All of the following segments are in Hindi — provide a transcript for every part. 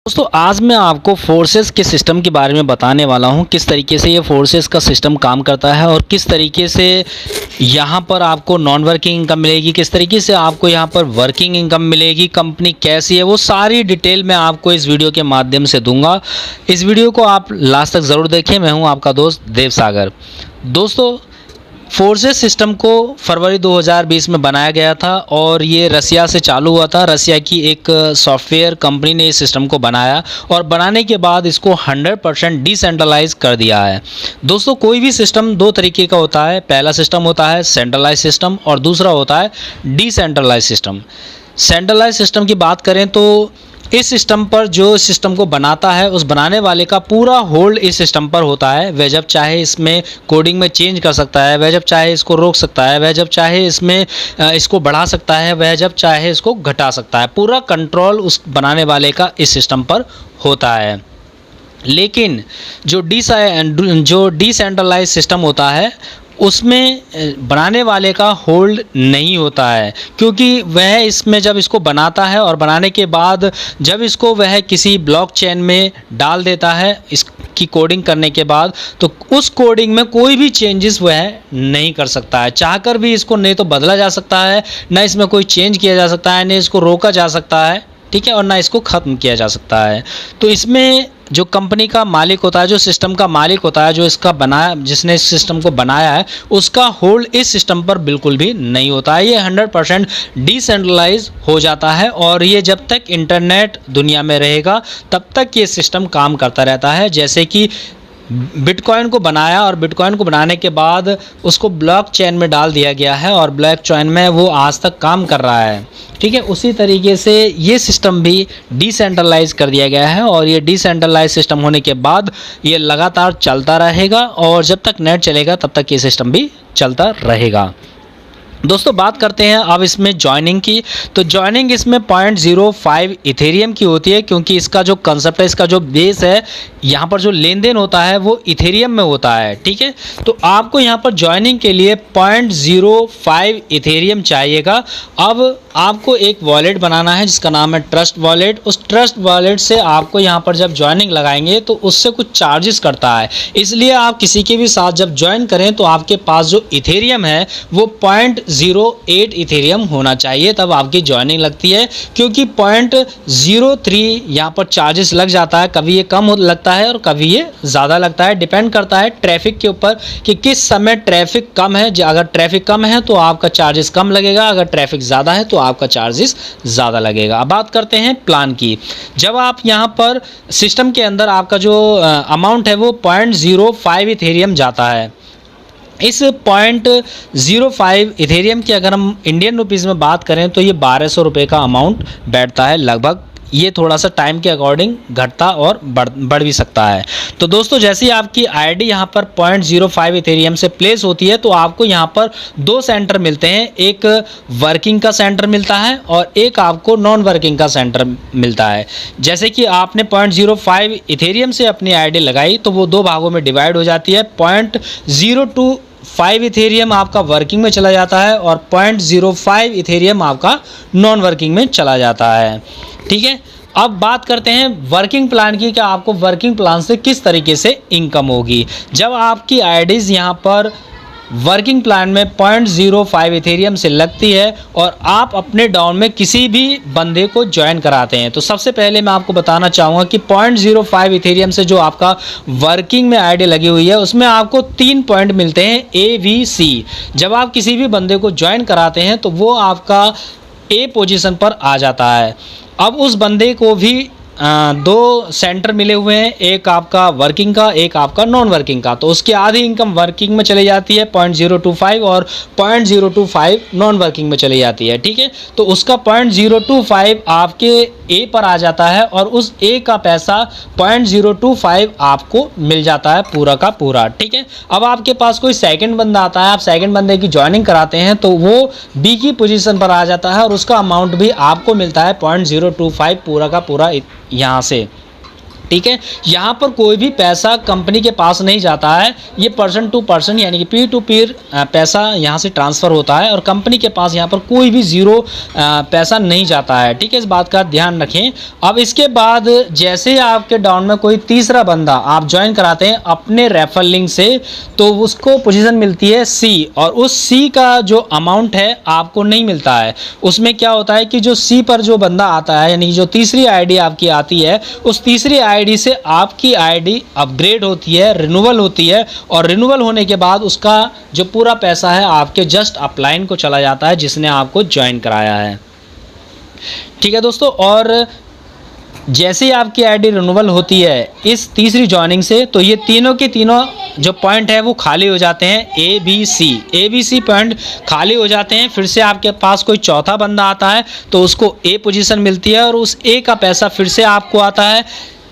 दोस्तों आज मैं आपको फोर्सेस के सिस्टम के बारे में बताने वाला हूं, किस तरीके से ये फोर्सेस का सिस्टम काम करता है और किस तरीके से यहां पर आपको नॉन वर्किंग इनकम मिलेगी, किस तरीके से आपको यहां पर वर्किंग इनकम मिलेगी, कंपनी कैसी है, वो सारी डिटेल मैं आपको इस वीडियो के माध्यम से दूंगा। इस वीडियो को आप लास्ट तक ज़रूर देखें। मैं हूँ आपका दोस्त देव सागर। दोस्तों फोर्सेस सिस्टम को फरवरी 2020 में बनाया गया था और ये रसिया से चालू हुआ था। रसिया की एक सॉफ्टवेयर कंपनी ने इस सिस्टम को बनाया और बनाने के बाद इसको 100% डिसेंट्रलाइज कर दिया है। दोस्तों कोई भी सिस्टम दो तरीके का होता है। पहला सिस्टम होता है सेंट्रलाइज सिस्टम और दूसरा होता है डिसेंट्रलाइज सिस्टम। सेंट्रलाइज सिस्टम की बात करें तो इस सिस्टम पर जो सिस्टम को बनाता है उस बनाने वाले का पूरा होल्ड इस सिस्टम पर होता है। वह जब चाहे इसमें कोडिंग में चेंज कर सकता है, वह जब चाहे इसको रोक सकता है, वह जब चाहे इसमें इसको बढ़ा सकता है, वह जब चाहे इसको घटा सकता है। पूरा कंट्रोल उस बनाने वाले का इस सिस्टम पर होता है। लेकिन जो डिसेंट्रलाइज सिस्टम होता है उसमें बनाने वाले का होल्ड नहीं होता है, क्योंकि वह इसमें जब इसको बनाता है और बनाने के बाद जब इसको वह किसी ब्लॉकचेन में डाल देता है इसकी कोडिंग करने के बाद, तो उस कोडिंग में कोई भी चेंजेस वह नहीं कर सकता है। चाहकर भी इसको नहीं तो बदला जा सकता है, ना इसमें कोई चेंज किया जा सकता है, ना इसको रोका जा सकता है, ठीक है, और ना इसको ख़त्म किया जा सकता है। तो इसमें जो कंपनी का मालिक होता है, जो सिस्टम का मालिक होता है, जो इसका बनाया, जिसने इस सिस्टम को बनाया है, उसका होल्ड इस सिस्टम पर बिल्कुल भी नहीं होता है। ये 100% डिसेंट्रलाइज हो जाता है और ये जब तक इंटरनेट दुनिया में रहेगा तब तक ये सिस्टम काम करता रहता है। जैसे कि बिटकॉइन को बनाया और बिटकॉइन को बनाने के बाद उसको ब्लॉकचेन में डाल दिया गया है और ब्लॉकचेन में वो आज तक काम कर रहा है, ठीक है। उसी तरीके से ये सिस्टम भी डिसेंट्रलाइज कर दिया गया है और ये डिसेंट्रलाइज सिस्टम होने के बाद ये लगातार चलता रहेगा और जब तक नेट चलेगा तब तक ये सिस्टम भी चलता रहेगा। दोस्तों बात करते हैं अब इसमें ज्वाइनिंग की। तो ज्वाइनिंग इसमें 0.05 इथेरियम की होती है, क्योंकि इसका जो कंसेप्ट है, इसका जो बेस है, यहाँ पर जो लेन देन होता है वो इथेरियम में होता है, ठीक है। तो आपको यहाँ पर ज्वाइनिंग के लिए 0.05 इथेरियम चाहिएगा। अब आपको एक वॉलेट बनाना है जिसका नाम है ट्रस्ट वॉलेट। उस ट्रस्ट वॉलेट से आपको यहाँ पर जब ज्वाइनिंग लगाएंगे तो उससे कुछ चार्जेस करता है, इसलिए आप किसी के भी साथ जब ज्वाइन करें तो आपके पास जो इथेरियम है वो 0.08 इथेरियम होना चाहिए, तब आपकी ज्वाइनिंग लगती है। क्योंकि 0.03 यहाँ पर चार्जेस लग जाता है, कभी ये कम लगता है और कभी ये ज़्यादा लगता है। डिपेंड करता है ट्रैफिक के ऊपर कि किस समय ट्रैफिक कम है। अगर ट्रैफिक कम है तो आपका चार्जेस कम लगेगा, अगर ट्रैफिक ज़्यादा है तो आपका चार्जेस ज़्यादा लगेगा। अब बात करते हैं प्लान की। जब आप यहाँ पर सिस्टम के अंदर आपका जो अमाउंट है वो 0.05 इथेरियम जाता है। इस 0.05 इथेरियम की अगर हम इंडियन रुपीज़ में बात करें तो ये 1200 रुपये का अमाउंट बैठता है लगभग। ये थोड़ा सा टाइम के अकॉर्डिंग घटता और बढ़ भी सकता है। तो दोस्तों जैसे ही आपकी आईडी यहाँ पर 0.05 इथेरियम से प्लेस होती है तो आपको यहाँ पर दो सेंटर मिलते हैं, एक वर्किंग का सेंटर मिलता है और एक आपको नॉन वर्किंग का सेंटर मिलता है। जैसे कि आपने 0.05 इथेरियम से अपनी आईडी लगाई तो वो दो भागों में डिवाइड हो जाती है। 0.05 इथेरियम आपका वर्किंग में चला जाता है और 0.05 इथेरियम आपका नॉन वर्किंग में चला जाता है, ठीक है। अब बात करते हैं वर्किंग प्लान की, कि आपको वर्किंग प्लान से किस तरीके से इनकम होगी। जब आपकी आईडीज़ यहाँ पर वर्किंग प्लान में 0.05 इथेरियम से लगती है और आप अपने डाउन में किसी भी बंदे को ज्वाइन कराते हैं, तो सबसे पहले मैं आपको बताना चाहूँगा कि 0.05 इथेरियम से जो आपका वर्किंग में आईडी लगी हुई है उसमें आपको 3 पॉइंट मिलते हैं ABC। जब आप किसी भी बंदे को ज्वाइन कराते हैं तो वो आपका A पोजीशन पर आ जाता है। अब उस बंदे को भी दो सेंटर मिले हुए हैं, एक आपका वर्किंग का, एक आपका नॉन वर्किंग का। तो उसकी आधी इनकम वर्किंग में चली जाती है 0.025 और 0.025 नॉन वर्किंग में चली जाती है, ठीक है। तो उसका 0.025 आपके ए पर आ जाता है और उस ए का पैसा 0.025 आपको मिल जाता है पूरा का पूरा, ठीक है। अब आपके पास कोई सेकंड बंदा आता है, आप सेकंड बंदे की ज्वाइनिंग कराते हैं तो वो बी की पोजीशन पर आ जाता है और उसका अमाउंट भी आपको मिलता है 0.025 पूरा का पूरा यहाँ से। ठीक है। यहाँ पर कोई भी पैसा कंपनी के पास नहीं जाता है, ये पर्सन टू पर्सन यानी कि पीर टू पीर पैसा यहाँ से ट्रांसफ़र होता है और कंपनी के पास यहाँ पर कोई भी ज़ीरो पैसा नहीं जाता है। ठीक है, इस बात का ध्यान रखें। अब इसके बाद जैसे ही आपके डाउन में कोई तीसरा बंदा आप ज्वाइन कराते हैं अपने रेफरल लिंक से, तो उसको पोजीशन मिलती है सी, और उस सी का जो अमाउंट है आपको नहीं मिलता है। उसमें क्या होता है कि जो सी पर जो बंदा आता है, यानी जो तीसरी आईडी आपकी आती है, उस तीसरी आईडी से आपकी आईडी अपग्रेड होती है, रिन्यूअल होती है, और रिन्यूअल होने के बाद उसका जो पूरा पैसा है आपके जस्ट अपलाइन को चला जाता है जिसने आपको ज्वाइन कराया है। ठीक है दोस्तों, और जैसे ही आपकी आईडी रिन्यूअल होती है इस तीसरी ज्वाइनिंग से, तो ये तीनों के तीनों जो पॉइंट है वो खाली हो जाते हैं, ए बी सी पॉइंट खाली हो जाते हैं। फिर से आपके पास कोई चौथा बंदा आता है तो उसको ए पोजीशन मिलती है और उस ए का पैसा फिर से आपको आता है,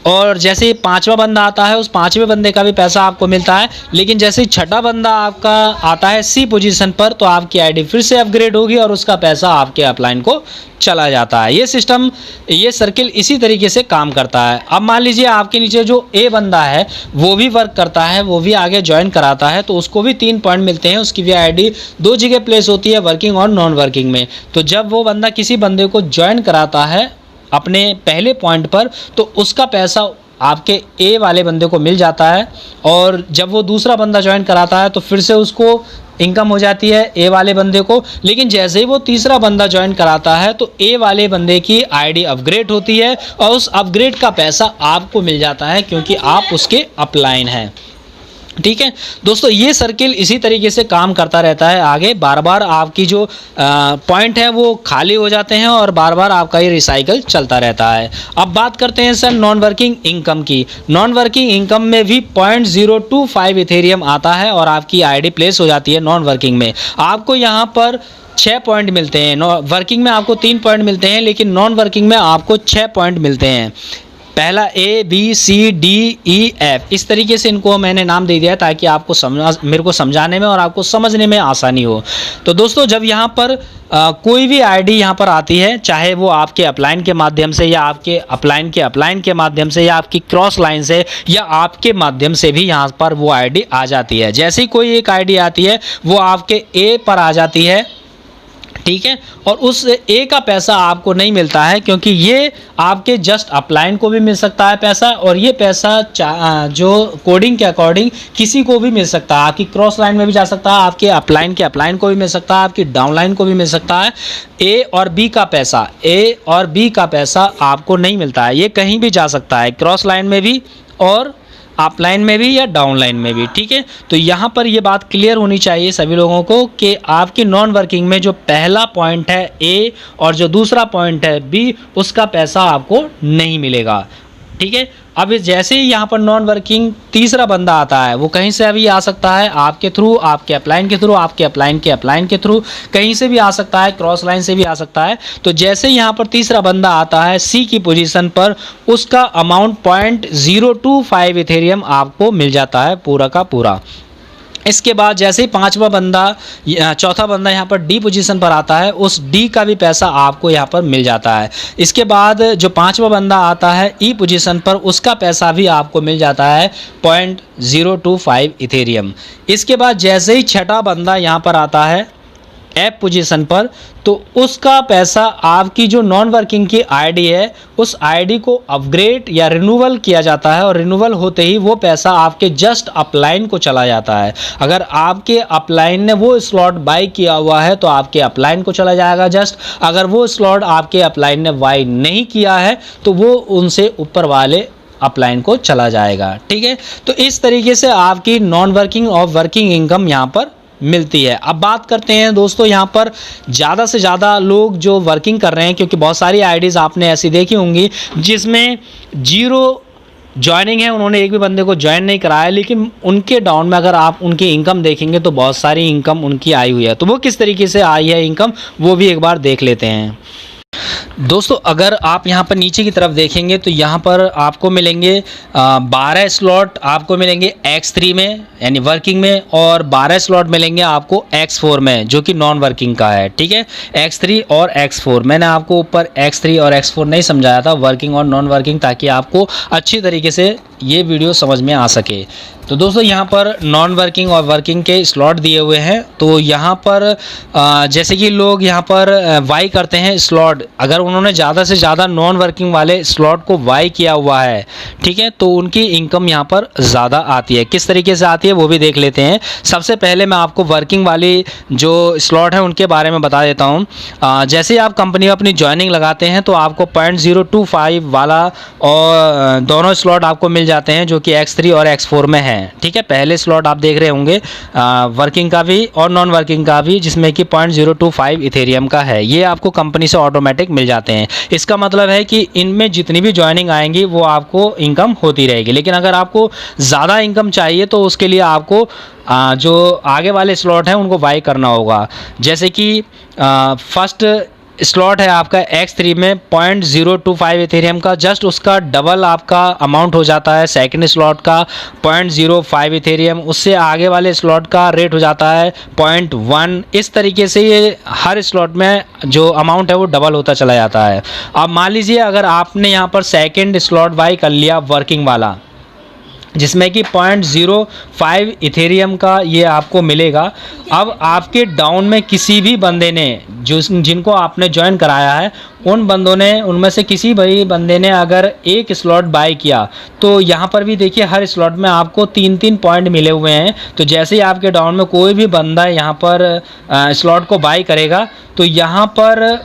और जैसे ही पांचवा बंदा आता है उस पांचवें बंदे का भी पैसा आपको मिलता है। लेकिन जैसे ही छठा बंदा आपका आता है सी पोजीशन पर, तो आपकी आईडी फिर से अपग्रेड होगी और उसका पैसा आपके अपलाइन को चला जाता है। ये सिस्टम, ये सर्किल इसी तरीके से काम करता है। अब मान लीजिए आपके नीचे जो ए बंदा है वो भी वर्क करता है, वो भी आगे ज्वाइन कराता है, तो उसको भी 3 पॉइंट मिलते हैं। उसकी भी आईडी 2 जगह प्लेस होती है, वर्किंग और नॉन वर्किंग में। तो जब वो बंदा किसी बंदे को ज्वाइन कराता है अपने पहले पॉइंट पर, तो उसका पैसा आपके ए वाले बंदे को मिल जाता है, और जब वो दूसरा बंदा ज्वाइन कराता है तो फिर से उसको इनकम हो जाती है ए वाले बंदे को। लेकिन जैसे ही वो तीसरा बंदा ज्वाइन कराता है तो ए वाले बंदे की आईडी अपग्रेड होती है और उस अपग्रेड का पैसा आपको मिल जाता है क्योंकि आप उसके अपलाइन हैं। ठीक है दोस्तों, ये सर्किल इसी तरीके से काम करता रहता है। आगे बार बार आपकी जो पॉइंट है वो खाली हो जाते हैं और बार बार आपका ये रिसाइकल चलता रहता है। अब बात करते हैं सर नॉन वर्किंग इनकम की। नॉन वर्किंग इनकम में भी 0.025 इथेरियम आता है और आपकी आईडी प्लेस हो जाती है नॉन वर्किंग में। आपको यहाँ पर 6 पॉइंट मिलते हैं। वर्किंग में आपको 3 पॉइंट मिलते हैं, लेकिन नॉन वर्किंग में आपको 6 पॉइंट मिलते हैं। पहला A B C D E F, इस तरीके से इनको मैंने नाम दे दिया ताकि आपको मेरे को समझाने में और आपको समझने में आसानी हो। तो दोस्तों, जब यहाँ पर कोई भी आईडी यहाँ पर आती है, चाहे वो आपके अपलाइन के माध्यम से या आपके अपलाइन के माध्यम से या आपकी क्रॉस लाइन से या आपके माध्यम से भी यहाँ पर वो आईडी आ जाती है। जैसे ही कोई एक आईडी आती है वो आपके ए पर आ जाती है, ठीक है, और उस ए का पैसा आपको नहीं मिलता है क्योंकि ये आपके जस्ट अपलाइन को भी मिल सकता है पैसा, और ये पैसा जो कोडिंग के अकॉर्डिंग किसी को भी मिल सकता है। आपकी क्रॉस लाइन में भी जा सकता है, आपके अपलाइन के अपलाइन को भी मिल सकता है, आपकी डाउनलाइन को भी मिल सकता है। ए और बी का पैसा आपको नहीं मिलता है, ये कहीं भी जा सकता है, क्रॉस लाइन में भी और अपलाइन में भी या डाउनलाइन में भी। ठीक है, तो यहाँ पर ये बात क्लियर होनी चाहिए सभी लोगों को कि आपकी नॉन वर्किंग में जो पहला पॉइंट है ए और जो दूसरा पॉइंट है बी, उसका पैसा आपको नहीं मिलेगा। ठीक है, अब जैसे ही यहाँ पर नॉन वर्किंग तीसरा बंदा आता है, वो कहीं से अभी आ सकता है, आपके थ्रू, आपके अपलाइन के थ्रू, आपके अपलाइन के अपलाइन के थ्रू, कहीं से भी आ सकता है, क्रॉस लाइन से भी आ सकता है। तो जैसे यहाँ पर तीसरा बंदा आता है सी की पोजीशन पर, उसका अमाउंट 0.025 इथेरियम आपको मिल जाता है पूरा का पूरा। इसके बाद जैसे ही चौथा बंदा यहाँ पर डी पोजीशन पर आता है, उस डी का भी पैसा आपको यहाँ पर मिल जाता है। इसके बाद जो 5वां बंदा आता है ई पोजीशन पर, उसका पैसा भी आपको मिल जाता है 0.025 इथेरियम। इसके बाद जैसे ही छठा बंदा यहाँ पर आता है एफ पोजीशन पर, तो उसका पैसा आपकी जो नॉन वर्किंग की आईडी है उस आईडी को अपग्रेड या रिन्यूअल किया जाता है, और रिन्यूअल होते ही वो पैसा आपके जस्ट अपलाइन को चला जाता है। अगर आपके अपलाइन ने वो स्लॉट बाय किया हुआ है तो आपके अपलाइन को चला जाएगा जस्ट। अगर वो स्लॉट आपके अपलाइन ने बाय नहीं किया है तो वो उनसे ऊपर वाले अपलाइन को चला जाएगा। ठीक है, तो इस तरीके से आपकी नॉन वर्किंग और वर्किंग इनकम यहाँ पर मिलती है। अब बात करते हैं दोस्तों, यहाँ पर ज़्यादा से ज़्यादा लोग जो वर्किंग कर रहे हैं, क्योंकि बहुत सारी आईडीज़ आपने ऐसी देखी होंगी जिसमें 0 ज्वाइनिंग है, उन्होंने एक भी बंदे को ज्वाइन नहीं कराया, लेकिन उनके डाउन में अगर आप उनकी इनकम देखेंगे तो बहुत सारी इनकम उनकी आई हुई है। तो वो किस तरीके से आई है इनकम, वो भी एक बार देख लेते हैं। दोस्तों अगर आप यहाँ पर नीचे की तरफ देखेंगे तो यहाँ पर आपको मिलेंगे 12 स्लॉट आपको मिलेंगे X3 में यानी वर्किंग में, और 12 स्लॉट मिलेंगे आपको X4 में जो कि नॉन वर्किंग का है। ठीक है, X3 और X4 मैंने आपको ऊपर X3 और X4 नहीं समझाया था, वर्किंग और नॉन वर्किंग, ताकि आपको अच्छी तरीके से ये वीडियो समझ में आ सके। तो दोस्तों यहाँ पर नॉन वर्किंग और वर्किंग के स्लॉट दिए हुए हैं। तो यहाँ पर जैसे कि लोग यहाँ पर वाई करते हैं स्लॉट, अगर उन्होंने ज़्यादा से ज़्यादा नॉन वर्किंग वाले स्लॉट को वाई किया हुआ है, ठीक है, तो उनकी इनकम यहाँ पर ज़्यादा आती है। किस तरीके से आती है वो भी देख लेते हैं। सबसे पहले मैं आपको वर्किंग वाली जो स्लॉट है उनके बारे में बता देता हूँ। जैसे आप कंपनी में अपनी ज्वाइनिंग लगाते हैं तो आपको 0.025 वाला और दोनों स्लॉट आपको मिल जाते हैं जो कि X3 और X4 में है। ठीक है, पहले स्लॉट आप देख रहे होंगे वर्किंग का भी और नॉन वर्किंग का भी, जिसमें कि 0.025 इथेरियम का है। ये आपको कंपनी से ऑटोमेटिक मिल जाते हैं। इसका मतलब है कि इनमें जितनी भी ज्वाइनिंग आएंगी वो आपको इनकम होती रहेगी। लेकिन अगर आपको ज़्यादा इनकम चाहिए तो उसके लिए आपको जो आगे वाले स्लॉट हैं उनको बाई करना होगा। जैसे कि फर्स्ट स्लॉट है आपका X3 में 0.025 इथेरियम का, जस्ट उसका डबल आपका अमाउंट हो जाता है। सेकंड स्लॉट का 0.05 इथेरियम, उससे आगे वाले स्लॉट का रेट हो जाता है 0.1। इस तरीके से ये हर स्लॉट में जो अमाउंट है वो डबल होता चला जाता है। अब मान लीजिए अगर आपने यहाँ पर सेकंड स्लॉट बाई कर लिया वर्किंग वाला, जिसमें कि 0.05 इथेरियम का ये आपको मिलेगा। अब आपके डाउन में किसी भी बंदे ने जिनको आपने ज्वाइन कराया है, उन बंदों ने, उनमें से किसी भी बंदे ने अगर एक स्लॉट बाय किया तो यहाँ पर भी देखिए हर स्लॉट में आपको 3-3 पॉइंट मिले हुए हैं। तो जैसे ही आपके डाउन में कोई भी बंदा यहाँ पर स्लॉट को बाय करेगा तो यहाँ पर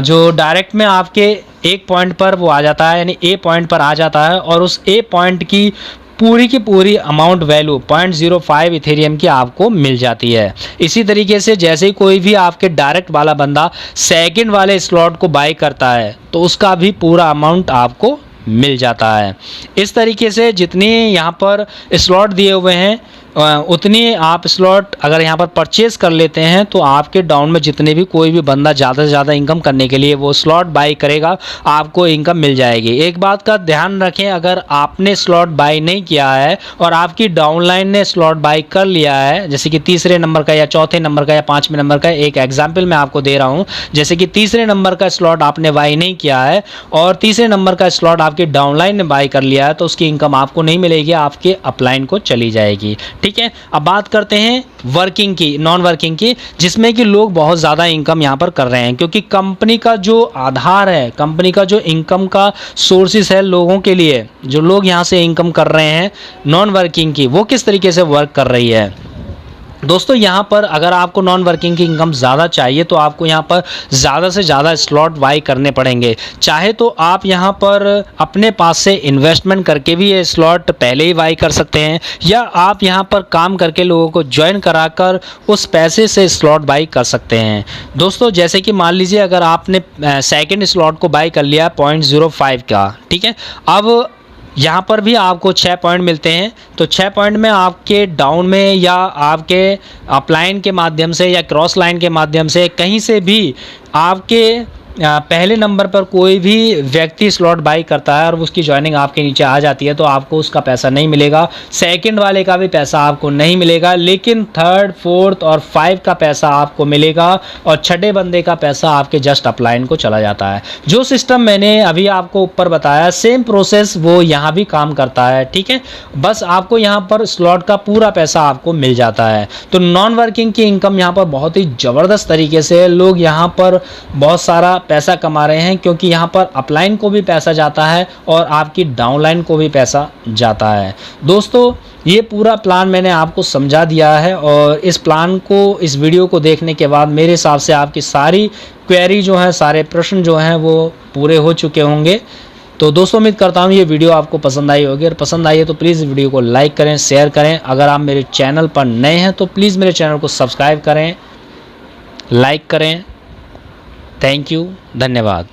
जो डायरेक्ट में आपके एक पॉइंट पर वो आ जाता है, यानी ए पॉइंट पर आ जाता है, और उस ए पॉइंट की पूरी अमाउंट वैल्यू 0.05 इथेरियम की आपको मिल जाती है। इसी तरीके से जैसे ही कोई भी आपके डायरेक्ट वाला बंदा सेकंड वाले स्लॉट को बाय करता है तो उसका भी पूरा अमाउंट आपको मिल जाता है। इस तरीके से जितनी यहाँ पर स्लॉट दिए हुए हैं उतनी आप स्लॉट अगर यहाँ पर परचेज़ कर लेते हैं तो आपके डाउन में जितने भी कोई भी बंदा ज़्यादा से ज़्यादा इनकम करने के लिए वो स्लॉट बाई करेगा, आपको इनकम मिल जाएगी। एक बात का ध्यान रखें, अगर आपने स्लॉट बाई नहीं किया है और आपकी डाउनलाइन ने स्लॉट बाई कर लिया है, जैसे कि तीसरे नंबर का या चौथे नंबर का या पाँचवें नंबर का, एक एग्जाम्पल मैं आपको दे रहा हूँ, जैसे कि तीसरे नंबर का स्लॉट आपने बाई नहीं किया है और तीसरे नंबर का स्लॉट आपकी डाउनलाइन ने बाई कर लिया है, तो उसकी इनकम आपको नहीं मिलेगी, आपके अपलाइन को चली जाएगी। ठीक है, अब बात करते हैं वर्किंग की, नॉन वर्किंग की, जिसमें कि लोग बहुत ज़्यादा इनकम यहाँ पर कर रहे हैं, क्योंकि कंपनी का जो आधार है, कंपनी का जो इनकम का सोर्सेस है लोगों के लिए, जो लोग यहाँ से इनकम कर रहे हैं नॉन वर्किंग की, वो किस तरीके से वर्क कर रही है। दोस्तों यहाँ पर अगर आपको नॉन वर्किंग की इनकम ज़्यादा चाहिए तो आपको यहाँ पर ज़्यादा से ज़्यादा स्लॉट बाई करने पड़ेंगे। चाहे तो आप यहाँ पर अपने पास से इन्वेस्टमेंट करके भी ये स्लॉट पहले ही बाई कर सकते हैं, या आप यहाँ पर काम करके लोगों को ज्वाइन कराकर उस पैसे से स्लॉट बाई कर सकते हैं। दोस्तों जैसे कि मान लीजिए अगर आपने सेकेंड स्लॉट को बाई कर लिया 0.05 का, ठीक है, अब यहाँ पर भी आपको 6 पॉइंट मिलते हैं। तो 6 पॉइंट में आपके डाउन में या आपके अपलाइन के माध्यम से या क्रॉस लाइन के माध्यम से कहीं से भी आपके पहले नंबर पर कोई भी व्यक्ति स्लॉट बाई करता है और उसकी ज्वाइनिंग आपके नीचे आ जाती है तो आपको उसका पैसा नहीं मिलेगा, सेकंड वाले का भी पैसा आपको नहीं मिलेगा, लेकिन थर्ड, फोर्थ और 5 का पैसा आपको मिलेगा और छठे बंदे का पैसा आपके जस्ट अपलाइन को चला जाता है। जो सिस्टम मैंने अभी आपको ऊपर बताया सेम प्रोसेस वो यहाँ भी काम करता है। ठीक है, बस आपको यहाँ पर स्लॉट का पूरा पैसा आपको मिल जाता है। तो नॉन वर्किंग की इनकम यहाँ पर बहुत ही ज़बरदस्त तरीके से लोग यहाँ पर बहुत सारा पैसा कमा रहे हैं, क्योंकि यहाँ पर अपलाइन को भी पैसा जाता है और आपकी डाउनलाइन को भी पैसा जाता है। दोस्तों ये पूरा प्लान मैंने आपको समझा दिया है और इस प्लान को, इस वीडियो को देखने के बाद मेरे हिसाब से आपकी सारी क्वेरी जो है, सारे प्रश्न जो हैं वो पूरे हो चुके होंगे। तो दोस्तों उम्मीद करता हूँ ये वीडियो आपको पसंद आई होगी, और पसंद आई है तो प्लीज़ वीडियो को लाइक करें, शेयर करें। अगर आप मेरे चैनल पर नए हैं तो प्लीज़ मेरे चैनल को सब्सक्राइब करें, लाइक करें। थैंक यू, धन्यवाद।